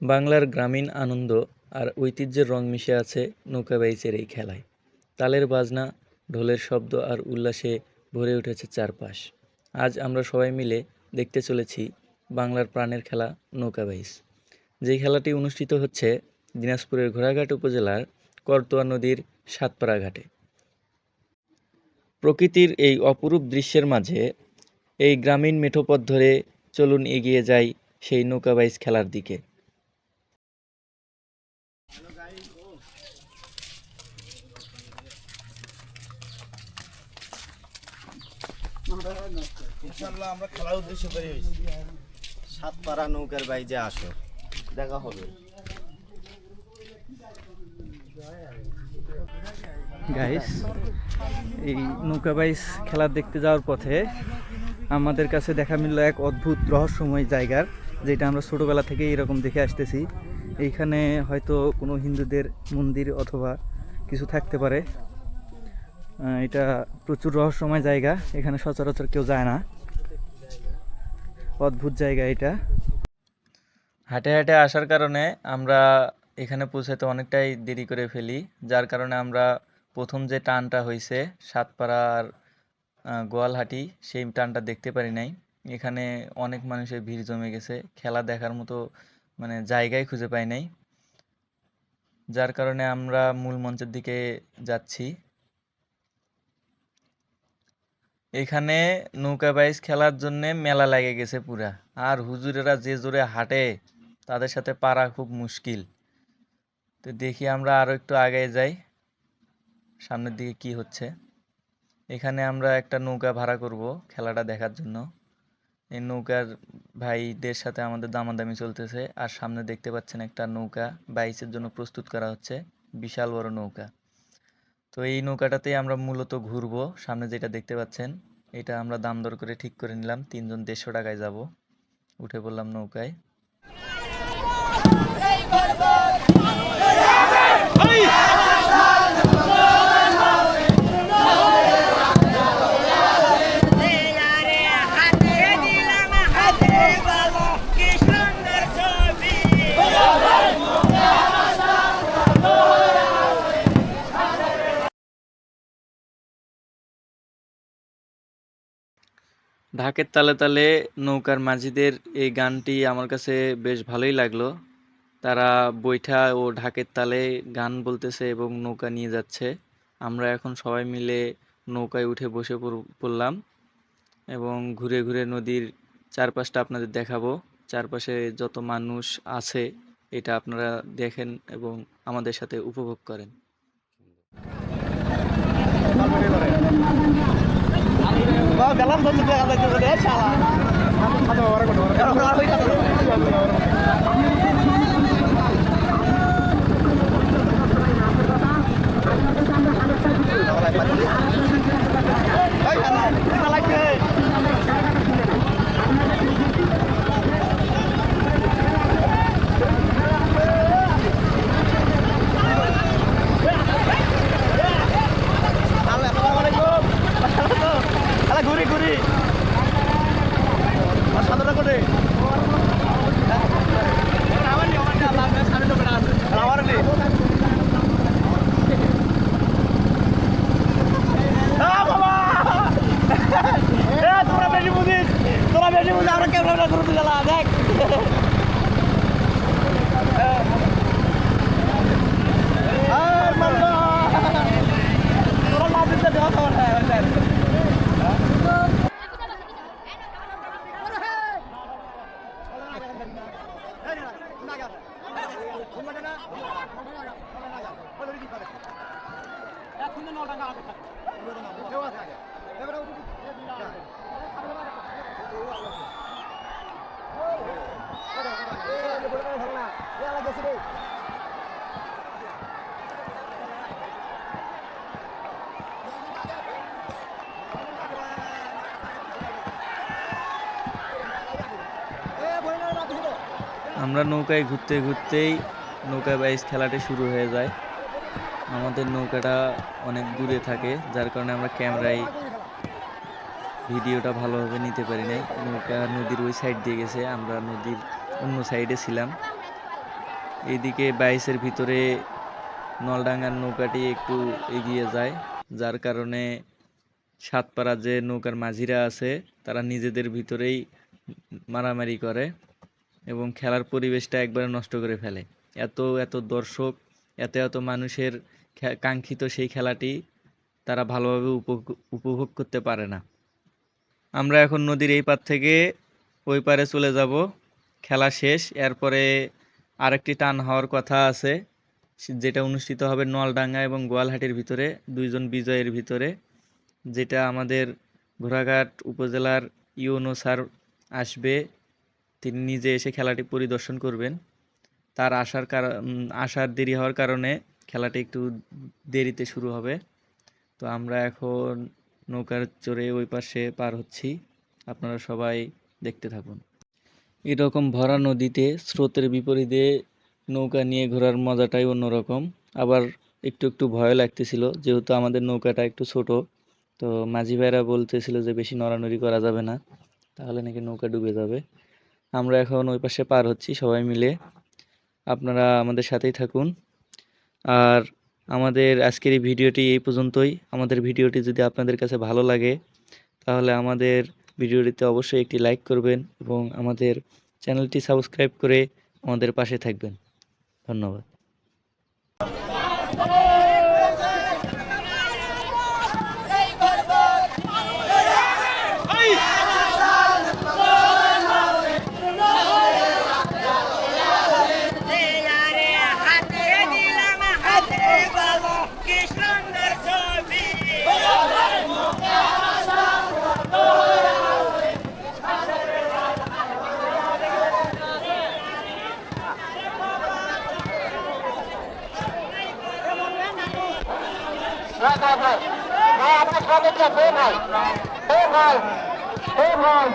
বাংলার গ্রামীণ আনন্দ আর ঐতিহ্যের রং মিশে আছে নৌকা বাইচের এই খেলায়। তালের বাজনা, ঢোলের শব্দ আর উল্লাসে ভরে উঠেছে চারপাশ। আজ আমরা সবাই মিলে দেখতে চলেছি বাংলার প্রাণের খেলা নৌকা বাইচ। যেই খেলাটি অনুষ্ঠিত হচ্ছে দিনাজপুরের ঘোড়াঘাট উপজেলার করতোয়া নদীর সাতপাড়া ঘাটে। প্রকৃতির এই অপরূপ দৃশ্যের মাঝে এই গ্রামীণ মেঠোপথ ধরে চলুন এগিয়ে যাই সেই নৌকা বাইচ খেলার দিকে। ইনশাআল্লাহ আমরা খেলার উদ্দেশ্য করে হয়েছি সাতপাড়া নৌকার বাইজে আসো দেখা হবে। গাইস, এই নৌকা বাইচ খেলা দেখতে যাওয়ার পথে আমাদের কাছে দেখা মিলল এক অদ্ভুত রহস্যময় জায়গার, যেটা আমরা ছোটোবেলা থেকে এরকম দেখে আসতেছি। এইখানে হয়তো কোনো হিন্দুদের মন্দির অথবা কিছু থাকতে পারে। এটা প্রচুর রহস্যময় জায়গা, এখানে সচরাচর কেউ যায় না। অদ্ভুত জায়গা এটা। হাঁটে হাঁটে আসার কারণে আমরা এখানে পৌঁছাতে অনেকটাই দেরি করে ফেলি, যার কারণে আমরা প্রথম যে টানটা হয়েছে সাতপাড়ার গোয়ালহাটি, সেই টানটা দেখতে পারি নাই। এখানে অনেক মানুষের ভিড় জমে গেছে, খেলা দেখার মতো জায়গায় খুঁজে পাই নাই, যার কারণে আমরা মূল মঞ্চের দিকে যাচ্ছি। এখানে নৌকা বাইচ খেলার জন্য মেলা লেগে গেছে পুরা, আর হুজুরেরা যে জোরে হাঁটে তাদের সাথে পারা খুব মুশকিল। তো দেখি আমরা আরো একটু আগে যাই, সামনের দিকে কি হচ্ছে। এখানে আমরা একটা নৌকা ভাড়া করব খেলাটা দেখার জন্য। এই নৌকার ভাইদের সাথে আমাদের দামাদামি চলতেছে, আর সামনে দেখতে পাচ্ছেন একটা নৌকা বাইচের জন্য প্রস্তুত করা হচ্ছে, বিশাল বড় নৌকা। তো এই নৌকাটাতেই আমরা মূলত ঘুরবো। সামনে যেটা দেখতে পাচ্ছেন এটা আমরা দাম দর করে ঠিক করে নিলাম, 3 জন 150 টাকায় যাব। উঠে পড়লাম নৌকায়। ঢাকের তালে তালে নৌকার মাঝিদের এই গানটি আমার কাছে বেশ ভালোই লাগলো। তারা বৈঠা ও ঢাকের তালে গান বলতেছে এবং নৌকা নিয়ে যাচ্ছে। আমরা এখন সবাই মিলে নৌকায় উঠে বসে পড়লাম এবং ঘুরে ঘুরে নদীর চারপাশটা আপনাদের দেখাবো। চারপাশে যত মানুষ আছে এটা আপনারা দেখেন এবং আমাদের সাথে উপভোগ করেন। ঘুরি ঘুরি সাদা করে আমার নেই। তোরা বেশি বুঝিস, আমরা ক্যামেরা ঘুরতে গেলাম দেখ। তোরা লাভ দিতে দেওয়া খাবার আমরা নৌকায় ঘুরতে ঘুরতেই নৌকা বাইচ খেলাটি শুরু হয়ে যায়। আমাদের নৌকাটা অনেক দূরে থাকে, যার কারণে আমরা ক্যামেরায় ভিডিওটা ভালোভাবে নিতে পারি নাই। নৌকা নদীর ওই সাইড দিয়ে গেছে, আমরা নদীর অন্য সাইডে ছিলাম। এইদিকে বাইসের ভিতরে নলডাঙ্গার নৌকাটি একটু এগিয়ে যায়, যার কারণে সাতপাড়া যে নৌকার মাঝিরা আছে তারা নিজেদের ভিতরেই মারামারি করে এবং খেলার পরিবেশটা একবারে নষ্ট করে ফেলে। এত এত দর্শক, এত এত মানুষের কাঙ্ক্ষিত সেই খেলাটি তারা ভালোভাবে উপভোগ করতে পারে না। আমরা এখন নদীর এই পার থেকে ওই পারে চলে যাব। খেলা শেষ, এরপরে আরেকটি টান হওয়ার কথা আছে, যেটা অনুষ্ঠিত হবে নলডাঙ্গা এবং গোয়ালহাটির ভিতরে, দুইজন বিজয়ের ভিতরে, যেটা আমাদের ঘোড়াঘাট উপজেলার ইউনো স্যার আসবে। তিনি নিজে এসে খেলাটি পরিদর্শন করবেন। তার আসার দেরি হওয়ার কারণে খেলাটি একটু দেরিতে শুরু হবে। তো আমরা এখন নৌকার চড়ে ওই পাশে পার হচ্ছি, আপনারা সবাই দেখতে থাকুন। এরকম ভরা নদীতে স্রোতের বিপরীতে নৌকা নিয়ে ঘোরার মজাটাই অন্যরকম। আবার একটু একটু ভয় লাগতেছিল, যেহেতু আমাদের নৌকাটা একটু ছোট। তো মাঝি ভাইরা বলতেছিল যে বেশি নড়ানড়ি করা যাবে না, তাহলে নাকি নৌকা ডুবে যাবে। আমরা এখন ওই পাশে পার হচ্ছি সবাই মিলে, আপনারা আমাদের সাথেই থাকুন। আর আমাদের আজকের এই ভিডিওটি এই পর্যন্তই। আমাদের ভিডিওটি যদি আপনাদের কাছে ভালো লাগে তাহলে আমাদের ভিডিওটিতে অবশ্যই একটি লাইক করবেন এবং আমাদের চ্যানেলটি সাবস্ক্রাইব করে আমাদের পাশে থাকবেন। ধন্যবাদ। আপনার সবাইকে ভাই ভাই ভাই ভাই